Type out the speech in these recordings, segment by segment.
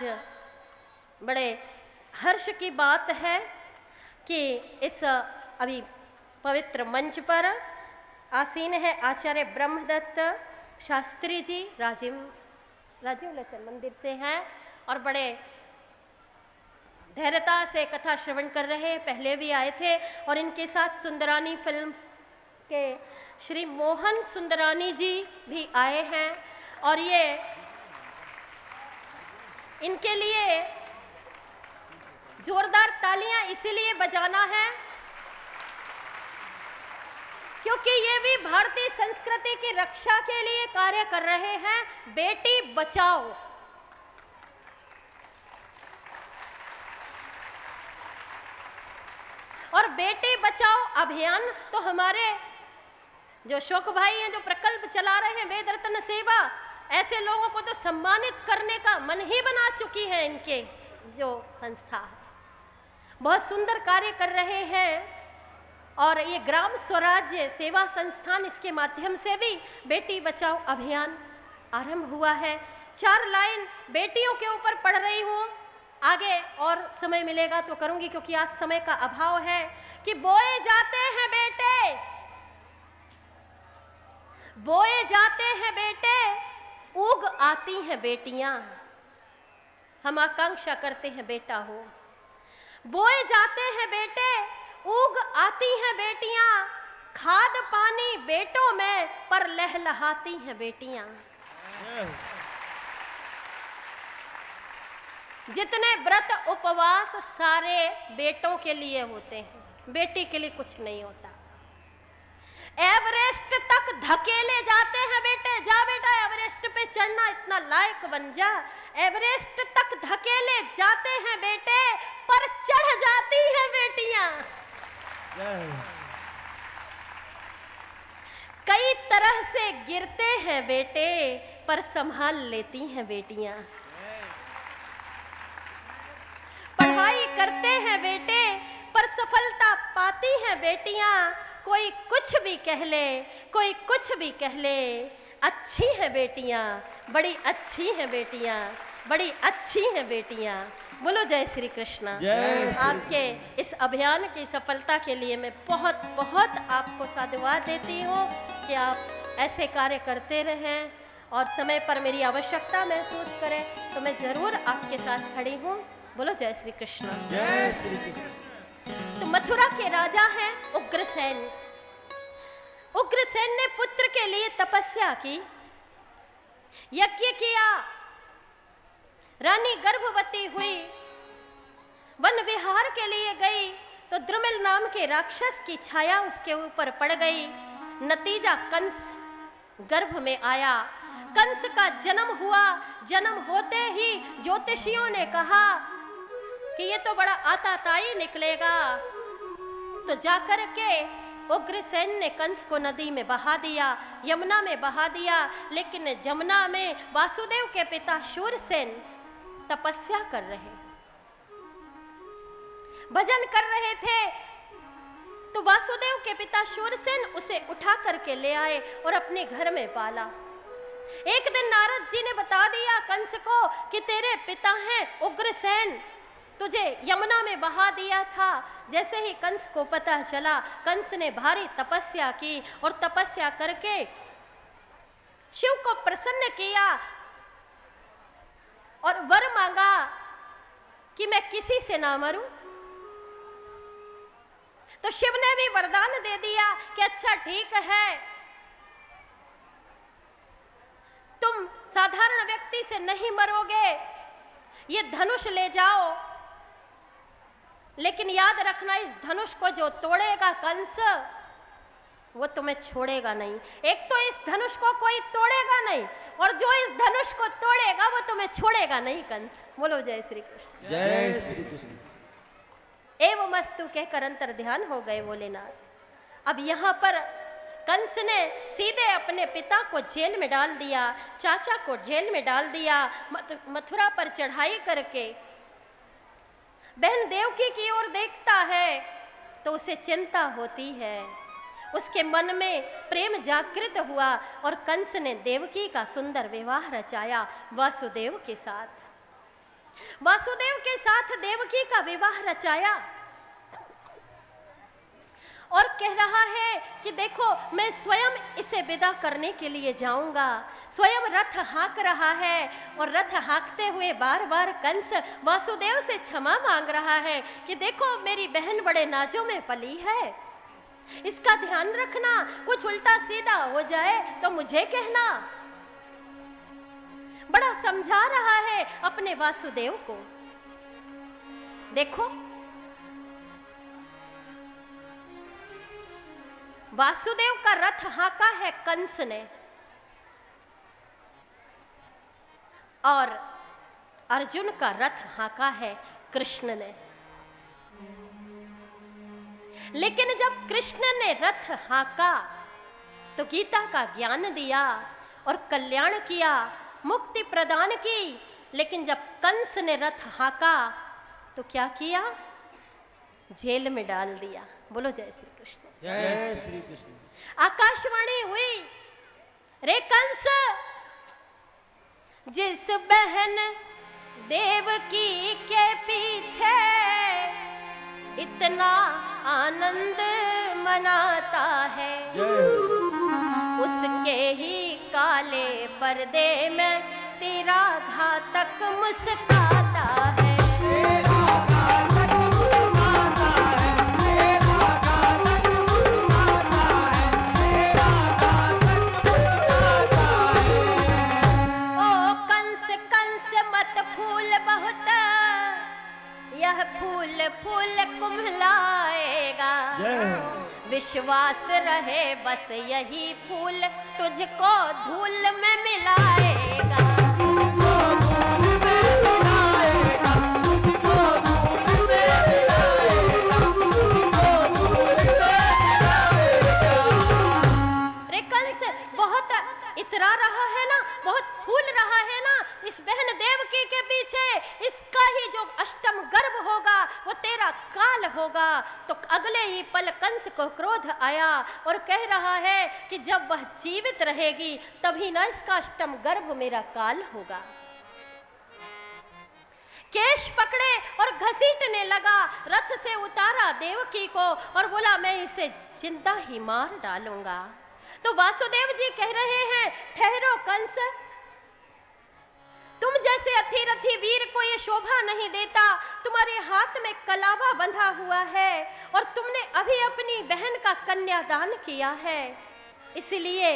आज बड़े हर्ष की बात है कि इस अभी पवित्र मंच पर आसीन है आचार्य ब्रह्मदत्त शास्त्री जी, राजीव लोचन मंदिर से हैं और बड़े धैर्यता से कथा श्रवण कर रहे हैं। पहले भी आए थे और इनके साथ सुंदरानी फिल्म के श्री मोहन सुंदरानी जी भी आए हैं और ये इनके लिए जोरदार तालियां इसीलिए बजाना है क्योंकि ये भी भारतीय संस्कृति की रक्षा के लिए कार्य कर रहे हैं। बेटी बचाओ, और बेटी बचाओ अभियान तो हमारे जो शोक भाई हैं, जो प्रकल्प चला रहे हैं वेद रत्न सेवा, ऐसे लोगों को तो सम्मानित करने का मन ही बना चुकी है। इनके जो संस्था है बहुत सुंदर कार्य कर रहे हैं और ये ग्राम स्वराज्य सेवा संस्थान, इसके माध्यम से भी बेटी बचाओ अभियान आरंभ हुआ है। 4 लाइन बेटियों के ऊपर पढ़ रही हूँ, आगे और समय मिलेगा तो करूंगी क्योंकि आज समय का अभाव है। कि बोए जाते हैं बेटे, बोए जाते हैं बेटे, उग आती हैं बेटियां, हम आकांक्षा करते हैं बेटा हो। बोए जाते हैं बेटे, उग आती हैं बेटियां, खाद पानी बेटों में पर लहलहाती हैं बेटियां। जितने व्रत उपवास सारे बेटों के लिए होते हैं, बेटी के लिए कुछ नहीं होता। एवरेस्ट तक धकेले जाते हैं बेटे, जा बेटा एवरेस्ट पे चढ़ना, इतना लायक बन जा। एवरेस्ट तक धकेले जाते हैं बेटे, पर चढ़ जाती हैं बेटियां। कई तरह से गिरते हैं बेटे, पर संभाल लेती हैं बेटियां। पढ़ाई करते हैं बेटे, पर सफलता पाती हैं बेटियां। कोई कुछ भी कह ले, कोई कुछ भी कह ले, अच्छी हैं बेटियां, बड़ी अच्छी हैं बेटियां, बड़ी अच्छी हैं बेटियां। बोलो जय श्री कृष्णा। आपके इस अभियान की सफलता के लिए मैं बहुत बहुत आपको साधुवाद देती हूँ कि आप ऐसे कार्य करते रहें और समय पर मेरी आवश्यकता महसूस करें तो मैं जरूर आपके साथ खड़ी हूँ। बोलो जय श्री कृष्णा। जय श्री कृष्ण। तो मथुरा के राजा हैं उग्रसेन। उग्रसेन ने पुत्र के लिए तपस्या की, यज्ञ किया, रानी गर्भवती हुई, वन विहार के लिए गई तो द्रुमिल नाम के राक्षस की छाया उसके ऊपर पड़ गई। नतीजा कंस गर्भ में आया, कंस का जन्म हुआ। जन्म होते ही ज्योतिषियों ने कहा कि ये तो बड़ा आताताई निकलेगा, तो जाकर के उग्रसेन ने कंस को नदी में बहा दिया, यमुना में बहा दिया। लेकिन यमुना में वासुदेव के पिता शूरसेन तपस्या कर रहे, भजन कर रहे थे, तो वासुदेव के पिता शूरसेन उसे उठा करके ले आए और अपने घर में पाला। एक दिन नारद जी ने बता दिया कंस को कि तेरे पिता हैं उग्रसेन, तुझे यमुना में बहा दिया था। जैसे ही कंस को पता चला, कंस ने भारी तपस्या की और तपस्या करके शिव को प्रसन्न किया और वर मांगा कि मैं किसी से ना मरूं। तो शिव ने भी वरदान दे दिया कि अच्छा ठीक है, तुम साधारण व्यक्ति से नहीं मरोगे, ये धनुष ले जाओ, लेकिन याद रखना इस धनुष को जो तोड़ेगा कंस वो तुम्हें छोड़ेगा नहीं। एक तो इस धनुष को कोई तोड़ेगा नहीं और जो इस धनुष को तोड़ेगा वो तुम्हें छोड़ेगा नहीं कंस। बोलो जय श्री कृष्ण। जय श्री कृष्ण। एवं मस्तु कहकर अंतर ध्यान हो गए भोलेनाथ। अब यहाँ पर कंस ने सीधे अपने पिता को जेल में डाल दिया, चाचा को जेल में डाल दिया। मथुरा पर चढ़ाई करके बहन देवकी की ओर देखता है तो उसे चिंता होती है, उसके मन में प्रेम जागृत हुआ और कंस ने देवकी का सुंदर विवाह रचाया वासुदेव के साथ। वासुदेव के साथ देवकी का विवाह रचाया और कह रहा है कि देखो मैं स्वयं इसे विदा करने के लिए जाऊंगा। स्वयं रथ हाँक रहा है और रथ हाँकते हुए बार बार कंस वासुदेव से क्षमा मांग रहा है कि देखो मेरी बहन बड़े नाजों में पली है, इसका ध्यान रखना, कुछ उल्टा सीधा हो जाए तो मुझे कहना। बड़ा समझा रहा है अपने वासुदेव को। देखो वासुदेव का रथ हाँका है कंस ने और अर्जुन का रथ हाँका है कृष्ण ने। लेकिन जब कृष्ण ने रथ हाँका तो गीता का ज्ञान दिया और कल्याण किया, मुक्ति प्रदान की। लेकिन जब कंस ने रथ हाँका तो क्या किया? जेल में डाल दिया। बोलो जय श्री कृष्ण। जय श्री कृष्ण। आकाशवाणी हुई, रे कंस, जिस बहन देवकी के पीछे इतना आनंद मनाता है, उसके ही काले पर्दे में तेरा घातक मुस्काता है। यह फूल फूल कुम्हलाएगा, विश्वास रहे बस यही फूल तुझको धूल में मिलाएगा। रे कंस बहुत इतरा रहा है ना, बहुत फूल रहा है ना इस बहन देवकी के पीछे, इसका ही जो अष्टम गर्भ होगा वो तेरा काल होगा। तो अगले ही पल कंस को क्रोध आया और कह रहा है कि जब वह जीवित रहेगी तभी ना इसका अष्टम गर्भ मेरा काल होगा। केश पकड़े और घसीटने लगा, रथ से उतारा देवकी को और बोला मैं इसे जिंदा ही मार डालूंगा। तो वासुदेव जी कह रहे हैं ठहरो कंस, तुम जैसे अथिरथी वीर को ये शोभा नहीं देता। तुम्हारे हाथ में कलावा बंधा हुआ है और तुमने अभी अपनी बहन का कन्यादान किया है, इसलिए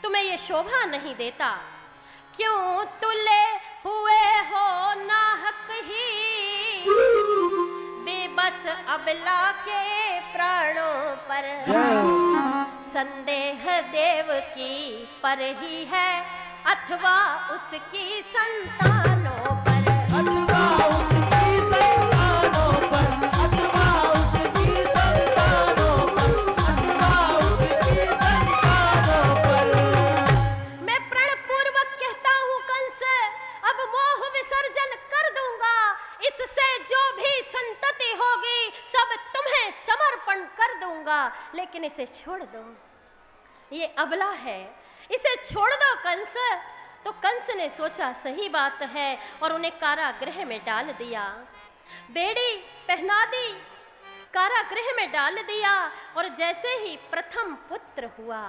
तुम्हें ये शोभा नहीं देता। क्यों तुले हुए हो नाहक ही बेबस अबला के प्राणों पर, संदेह देव की पर ही है अथवा उसकी संतानों पर, अथवा उसकी संतानों पर, अथवा उसकी संतानों पर, अथवा उसकी संतानों पर। मैं प्रण पूर्वक कहता हूँ कंस, अब मोह विसर्जन कर दूंगा। इससे जो भी संतति होगी सब तुम्हें समर्पण कर दूंगा, लेकिन इसे छोड़ दो, ये अबला है, इसे छोड़ दो कंस। तो कंस ने सोचा सही बात है और उन्हें कारागृह में डाल दिया, बेड़ी पहना दी, कारागृह में डाल दिया। और जैसे ही प्रथम पुत्र हुआ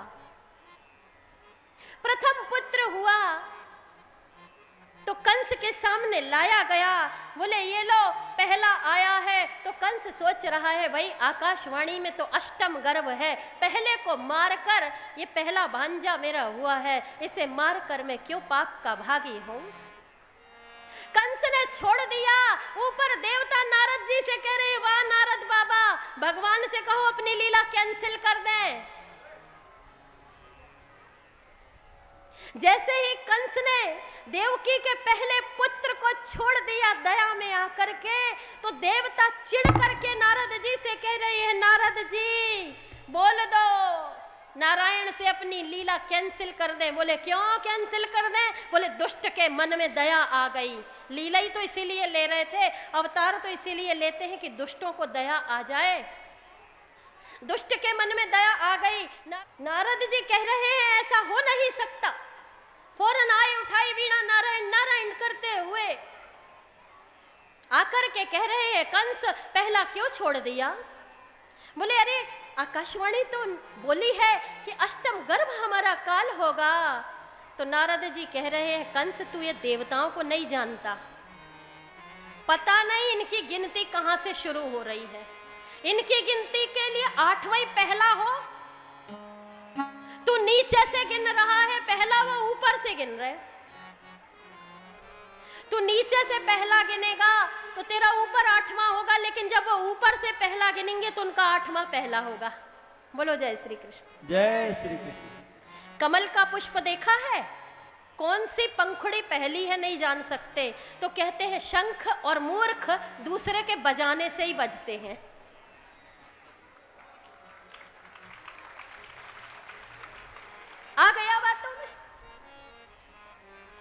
तो कंस के सामने लाया गया। बोले ये लो पहला आया है। तो कंस सोच रहा है भाई आकाशवाणी में तो अष्टम गर्भ है, पहले को मारकर, ये पहला भांजा मेरा हुआ है, इसे मारकर मैं क्यों पाप का भागी हूं। कंस ने छोड़ दिया। ऊपर देवता नारद जी से कह रहे वाह नारद बाबा, भगवान से कहो अपनी लीला कैंसिल कर दें। जैसे ही कंस ने देवकी के पहले पुत्र को छोड़ दिया दया में आकर के, तो देवता चिढ़ करके नारद जी से कह रही है नारद जी बोल दो, नारायण से अपनी लीला कैंसिल कर दें। बोले क्यों कैंसिल कर दें? बोले दुष्ट के मन में दया आ गई। लीला ही तो इसीलिए ले रहे थे, अवतार तो इसीलिए लेते हैं कि दुष्टों को दया आ जाए। दुष्ट के मन में दया आ गई। नारद जी कह रहे हैं ऐसा हो नहीं सकता, फौरन आए, उठाई वीणा, नारायण नारायण करते हुए आकर के कह रहे हैं, कंस पहला क्यों छोड़ दिया? बोले अरे आकाशवाणी तो बोली है कि अष्टम गर्भ हमारा काल होगा। तो नारद जी कह रहे हैं, कंस तू ये देवताओं को नहीं जानता, पता नहीं इनकी गिनती कहां से शुरू हो रही है। इनकी गिनती के लिए 8वां ही पहला हो। तू नीचे से गिन रहा है पहला, वो ऊपर से गिन रहे। तू नीचे से पहला गिनेगा तो तेरा ऊपर 8वां होगा, लेकिन जब वो ऊपर से पहला गिनेंगे तो उनका 8वां पहला होगा। बोलो जय श्री कृष्ण। जय श्री कृष्ण। कमल का पुष्प देखा है? कौन सी पंखुड़ी पहली है नहीं जान सकते, तो कहते हैं शंख और मूर्ख दूसरे के बजाने से ही बजते हैं। आ गया बातों में,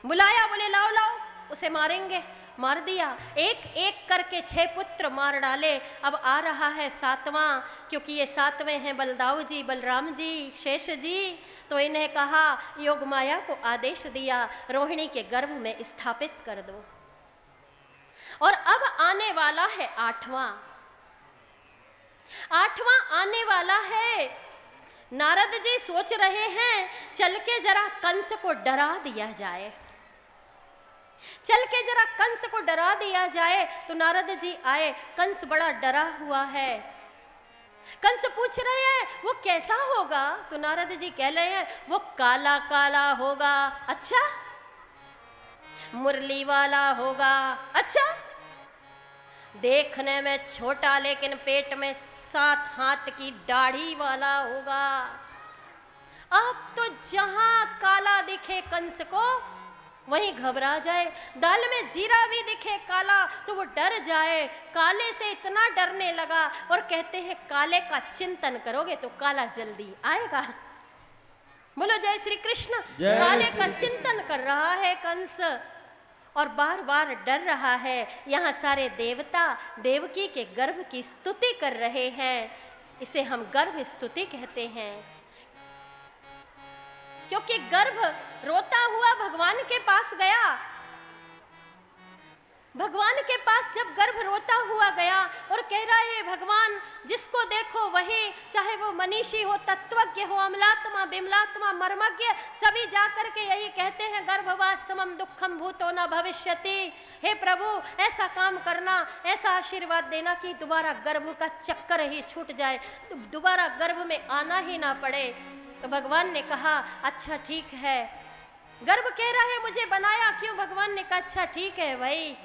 बुलाया, बोले लाओ लाओ उसे मारेंगे। मार दिया, एक एक करके 6 पुत्र मार डाले। अब आ रहा है 7वां, क्योंकि ये 7वें हैं बलदाऊ जी, बलराम जी, शेष जी। तो इन्हें कहा, योग माया को आदेश दिया, रोहिणी के गर्भ में स्थापित कर दो। और अब आने वाला है 8वां आने वाला है। नारद जी सोच रहे हैं चल के जरा कंस को डरा दिया जाए, चल के जरा कंस को डरा दिया जाए। तो नारद जी आए, कंस बड़ा डरा हुआ है। कंस पूछ रहे हैं वो कैसा होगा? तो नारद जी कह रहे हैं वो काला काला होगा। अच्छा, मुरली वाला होगा। अच्छा, देखने में छोटा लेकिन पेट में 7 हाथ की दाढ़ी वाला होगा। अब तो जहां काला दिखे कंस को वहीं घबरा जाए। दाल में जीरा भी दिखे काला तो वो डर जाए। काले से इतना डरने लगा और कहते हैं काले का चिंतन करोगे तो काला जल्दी आएगा। बोलो जय श्री कृष्ण। काले का चिंतन कर रहा है कंस और बार बार डर रहा है। यहाँ सारे देवता देवकी के गर्भ की स्तुति कर रहे हैं। इसे हम गर्भ स्तुति कहते हैं, क्योंकि गर्भ रोता हुआ भगवान के पास गया। भगवान के पास जब गर्भ रोता हुआ गया और कह रहा है भगवान जिसको देखो वही, चाहे वो मनीषी हो, तत्वज्ञ हो, अमलात्मा, बिमलात्मा, मर्मज्ञ, सभी जाकर के यही कहते हैं गर्भवास समम दुखम भूतो न भविष्यति। हे प्रभु ऐसा काम करना, ऐसा आशीर्वाद देना कि दोबारा गर्भ का चक्कर ही छूट जाए, दोबारा गर्भ में आना ही ना पड़े। तो भगवान ने कहा अच्छा ठीक है। गर्भ कह रहा है मुझे बनाया क्यों? भगवान ने कहा अच्छा ठीक है भाई,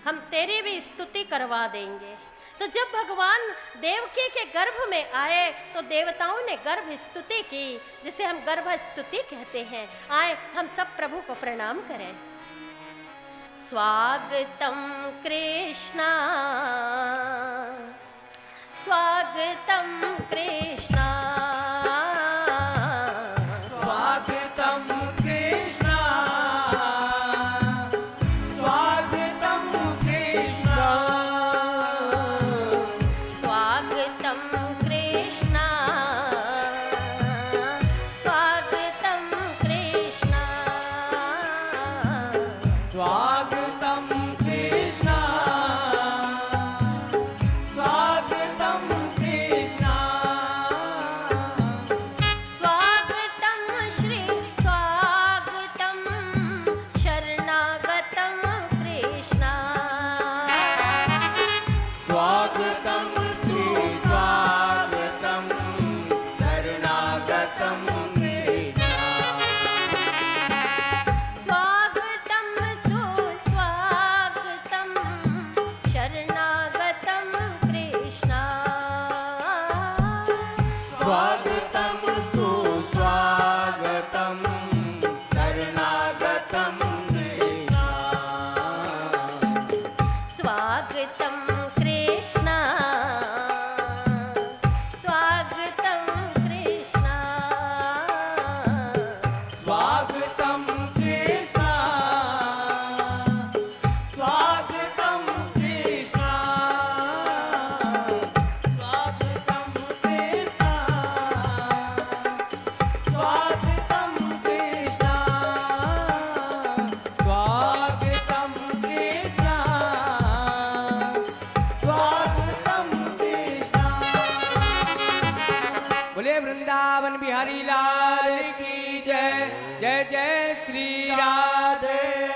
हम तेरी भी स्तुति करवा देंगे। तो जब भगवान देवकी के गर्भ में आए तो देवताओं ने गर्भ स्तुति की, जिसे हम गर्भ स्तुति कहते हैं। आए हम सब प्रभु को प्रणाम करें। स्वागतम कृष्णा, स्वागतम कृष्णा, स्वागतम कृष्णा। वृंदावन बिहारी लाल की जय। जय जय श्री राधे।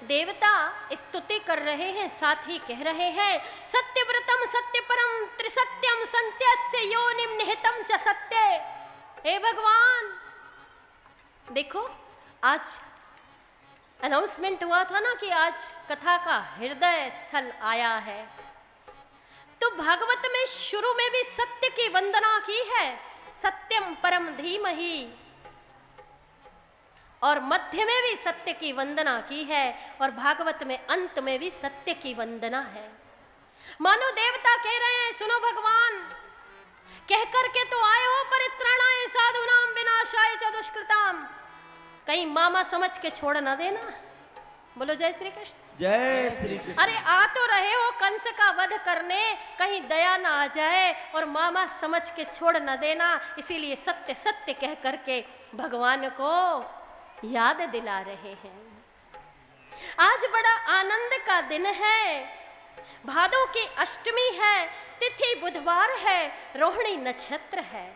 देवता स्तुति कर रहे हैं, साथ ही कह रहे हैं सत्यव्रतम सत्यपरम त्रिसत्यम संत्यस्य योनिम निहितम च सत्य। हे भगवान, देखो आज अनाउंसमेंट हुआ था ना कि आज कथा का हृदय स्थल आया है, तो भागवत में शुरू में भी सत्य की वंदना की है, सत्यम परम धीमहि, और मध्य में भी सत्य की वंदना की है, और भागवत में अंत में भी सत्य की वंदना है। मानो देवता कह रहे हैं, सुनो भगवान, कह करके तो आए हो परित्राणाय साधुनाम विनाशाय च दुष्कृताम, कहीं मामा समझ के छोड़ ना देना। बोलो जय श्री कृष्ण। जय श्री कृष्ण। अरे आ तो रहे हो कंस का वध करने, कहीं दया ना आ जाए और मामा समझ के छोड़ न देना, इसीलिए सत्य सत्य कह करके भगवान को याद दिला रहे हैं। आज बड़ा आनंद का दिन है, भादों की अष्टमी है, तिथि बुधवार है, रोहिणी नक्षत्र है।